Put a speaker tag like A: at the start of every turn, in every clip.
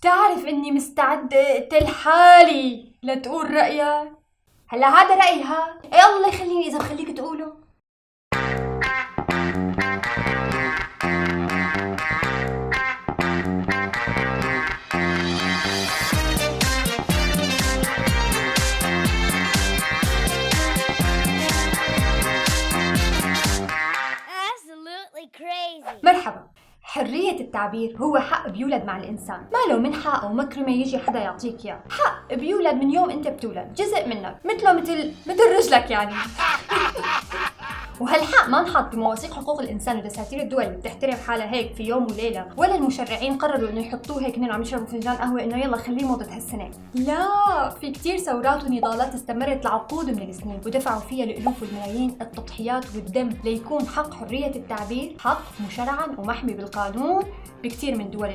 A: تعرف اني مستعدة اقتل حالي لتقول رأيك؟ هلا هذا رأيها؟ ايه الله يخليني اذا بخليك تقوله. مرحبا. حرية التعبير هو حق بيولد مع الإنسان، ما له منحة أو مكرمة يجي حدا يعطيك إياه، حق بيولد من يوم أنت بتولد، جزء منك، مثله مثل رجلك يعني. وهالحق ما انحط بمواثيق حقوق الإنسان ودساتير الدول اللي بتحترم حالها هيك في يوم وليلة، ولا المشرعين قرروا إنه يحطوه هيك إنه عم يشربوا فنجان قهوة إنه يلا خليه موضة هالسنة. لا، في كتير ثورات ونضالات استمرت لعقود من السنين ودفعوا فيها الألوف والملايين التضحيات والدم ليكون حق حرية التعبير حق مشرعا ومحمي بالقانون بكتير من دول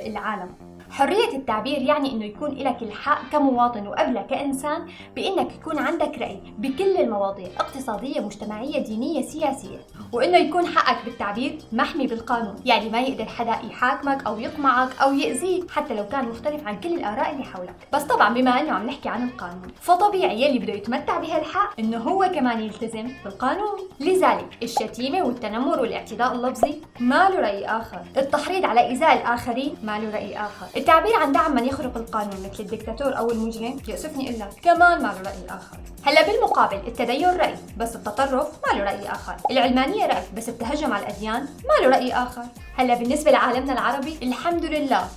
A: العالم. حرية التعبير يعني إنه يكون لك الحق كمواطن وقبلك كإنسان بإنك يكون عندك رأي بكل المواضيع اقتصادية مجتمعية دينية سياسية، وإنه يكون حقك بالتعبير محمي بالقانون، يعني ما يقدر حدا يحاكمك أو يقمعك أو يأذيك حتى لو كان مختلف عن كل الآراء اللي حولك. بس طبعا بما إنه عم نحكي عن القانون فطبيعي يلي بده يتمتع بهالحق إنه هو كمان يلتزم بالقانون. لذلك الشتيمة والتنمر والاعتداء اللفظي ما له رأي آخر، التحريض على إيذاء الآخرين ما له رأي آخر، التعبير عن دعم من يخرق القانون مثل الدكتاتور أو المجرم يأسفني إلا كمان ما له رأي آخر. هلا بالمقابل التدين رأي بس التطرف ما له رأي آخر، العلمانية رأي بس التهجم على الأديان ما له رأي آخر. هلا بالنسبة لعالمنا العربي الحمد لله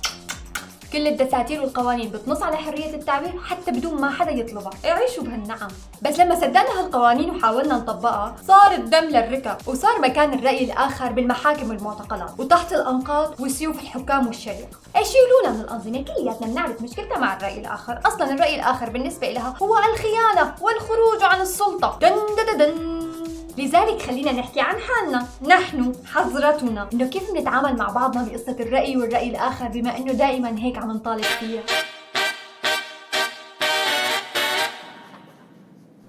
A: كل الدساتير والقوانين بتنص على حرية التعبير حتى بدون ما حدا يطلبها، يعيشوا بهالنعم. بس لما صدقنا هالقوانين وحاولنا نطبقها صار الدم للركب، وصار مكان الرأي الآخر بالمحاكم والمعتقلات وتحت الأنقاض وسيوف الحكام والشريعة. يشيلونا من الأنظمة، كلياتنا بنعرف مشكلتنا مع الرأي الآخر. أصلا الرأي الآخر بالنسبة لها هو الخيانة والخروج عن السلطة. دن دن دن. لذلك خلينا نحكي عن حالنا نحن، حضرتنا، انه كيف نتعامل مع بعضنا بقصة الرأي والرأي الآخر بما انه دائما هيك عم نطالب فيها.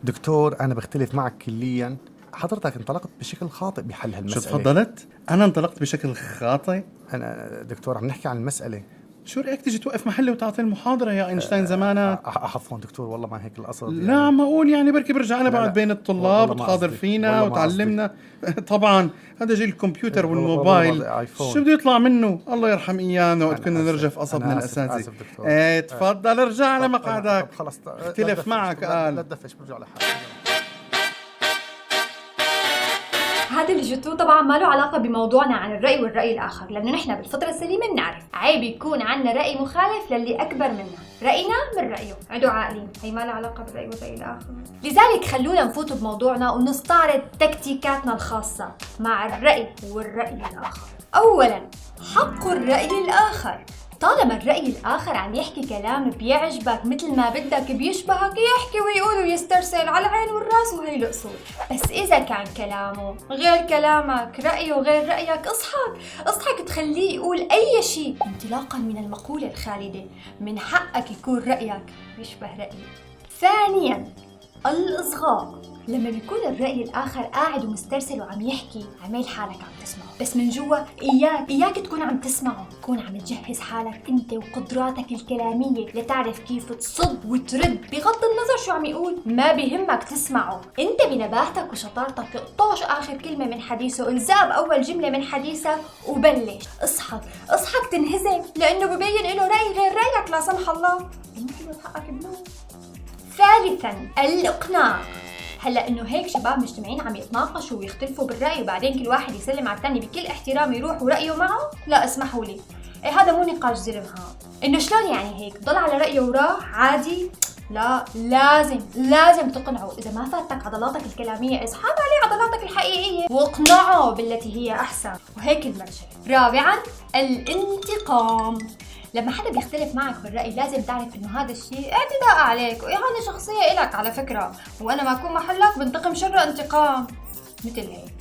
B: دكتور أنا بختلف معك كليا، حضرتك انطلقت بشكل خاطئ بحل هالمسألة.
C: شو تفضلت؟ أنا انطلقت بشكل خاطئ؟
B: أنا دكتور عم نحكي عن المسألة.
C: شو رأيك تيجي توقف محلي وتعطي المحاضرة يا أينشتاين زمانك؟
B: عفوا دكتور والله ما هيك القصد
C: لا يعني. عم أقول يعني بركي برجع أنا بعد بين الطلاب وتحاضر فينا وتعلمنا. طبعا هذا جيل الكمبيوتر والموبايل، شو بده يطلع منه؟ الله يرحم إيانا وقت كنا نرجف قصب من الأساتذة. ايه تفضل ارجع على مقعدك.
B: خلص
C: اختلف معك قال.
B: لا تدفش برجع لحالي.
A: هذا اللي جبتوه طبعا ما له علاقة بموضوعنا عن الرأي والرأي الآخر، لأنه نحن بالفطرة السليمة بنعرف عيب يكون عنا رأي مخالف للي أكبر منا، رأينا من رأيه، عدو عاقلين، هي ما لها علاقة بالرأي والرأي الآخر. لذلك خلونا نفوت بموضوعنا ونستعرض تكتيكاتنا الخاصة مع الرأي والرأي الآخر. أولا حق الرأي الآخر. طالما الرأي الآخر عم يحكي كلام بيعجبك مثل ما بدك بيشبهك يحكي ويقول ويسترسل على العين والراس وهي الأصول. بس إذا كان كلامه غير كلامك، رأيه غير رأيك، اصحك تخليه يقول أي شيء انطلاقا من المقولة الخالدة من حقك يكون رأيك يشبه رأيي. ثانيا الإصغاء. لما بيكون الرأي الآخر قاعد ومسترسل وعم يحكي عمل حالك عم تسمعه، بس من جوا إياك تكون عم تسمعه، تكون عم تجهز حالك أنت وقدراتك الكلامية لتعرف كيف تصد وترد بغض النظر شو عم يقول، ما بيهمك تسمعه. أنت بنباهتك وشطارتك اقطعش آخر كلمة من حديثه، الزق بأول جملة من حديثه وبلش. اصحك تنهزم لأنه ببين له رأي غير رأيك لا سمح الله، مو حقك بنوم. ثالثا الإقناع. هلا انه هيك شباب مجتمعين عم يتناقشوا ويختلفوا بالرأي وبعدين كل واحد يسلم على الثاني بكل احترام يروح ورأيه معه، لا اسمحوا لي، هذا مو نقاش زلم. انه شلون يعني هيك ضل على رأيه وراح عادي؟ لا، لازم تقنعه. اذا ما فاتك عضلاتك الكلامية اسحب عليه عضلاتك الحقيقية واقنعه بالتي هي احسن، وهيك المرجع. رابعا الانتقام. لما حدا بيختلف معك بالرأي لازم تعرف انه هذا الشيء اعتداء عليك وإهانة شخصية إلك على فكرة، وانا ما اكون محلك بنتقم شر انتقام مثل هيك.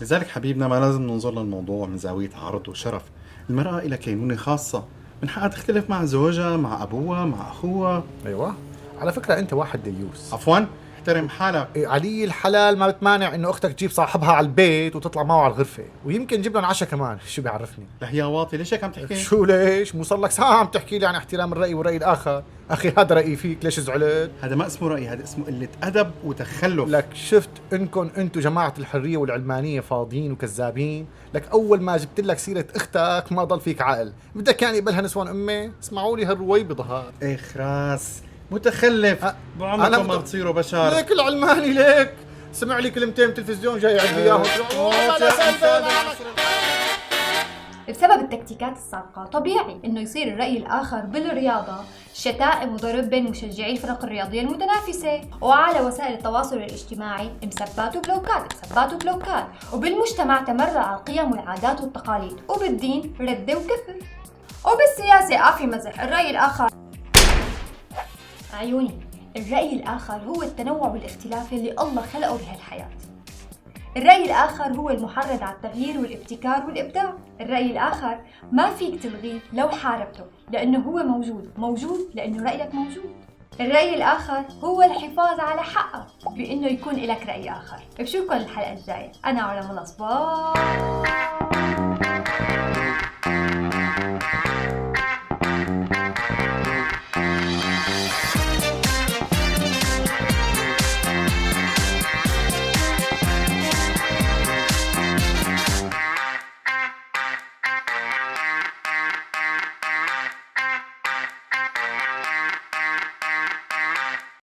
C: لذلك حبيبنا ما لازم ننظر للموضوع من زاوية عرض وشرف. المرأة إلها كينونة خاصة، من حقها تختلف مع زوجها، مع أبوها، مع أخوها.
B: أيوة على فكرة أنت واحد ديوس.
C: عفواً احترم حالك.
B: علي الحلال ما بتمانع انه اختك تجيب صاحبها على البيت وتطلع معه على الغرفه، ويمكن جيب لهم عشاء كمان. شو بيعرفني؟
C: لح يا واطي ليش هيك عم تحكي؟
B: شو ليش؟ مو صار لك ساعه عم تحكي لي عن احترام الراي والراي الاخر. اخي هذا رايي فيك، ليش زعلت؟
C: هذا ما اسمه راي، هذا اسمه قله ادب وتخلف.
B: لك شفت انكم انتو جماعه الحريه والعلمانيه فاضيين وكذابين. لك اول ما جبت لك سيره اختك ما ضل فيك عقل، بدك يعني يقبلها نسوان امي؟ اسمعوا لي هالرويبضه هاد.
C: اخراس متخلف، بعمركم ما بتصيروا بشر.
B: ليك العلماني ليك سمع لي كلمتين بالتلفزيون جاي عندي اياهم.
A: بسبب التكتيكات السابقة طبيعي انه يصير الرأي الآخر بالرياضة شتائم وضرب بين مشجعي الفرق الرياضية المتنافسة، وعلى وسائل التواصل الاجتماعي مسبات وبلوكات، وبالمجتمع تمرد على القيم والعادات والتقاليد، وبالدين ردة وكفر، وبالسياسة في مزح. الرأي الآخر عيوني، الرأي الآخر هو التنوع والاختلاف اللي الله خلقه بهالحياة. الرأي الآخر هو المحرض على التغيير والابتكار والإبداع. الرأي الآخر ما فيك تلغيه لو حاربته، لأنه هو موجود لأنه رأيك موجود. الرأي الآخر هو الحفاظ على حقك بأنه يكون لك رأي آخر. بشوفكم الحلقة الجاية. أنا علا منص. باي.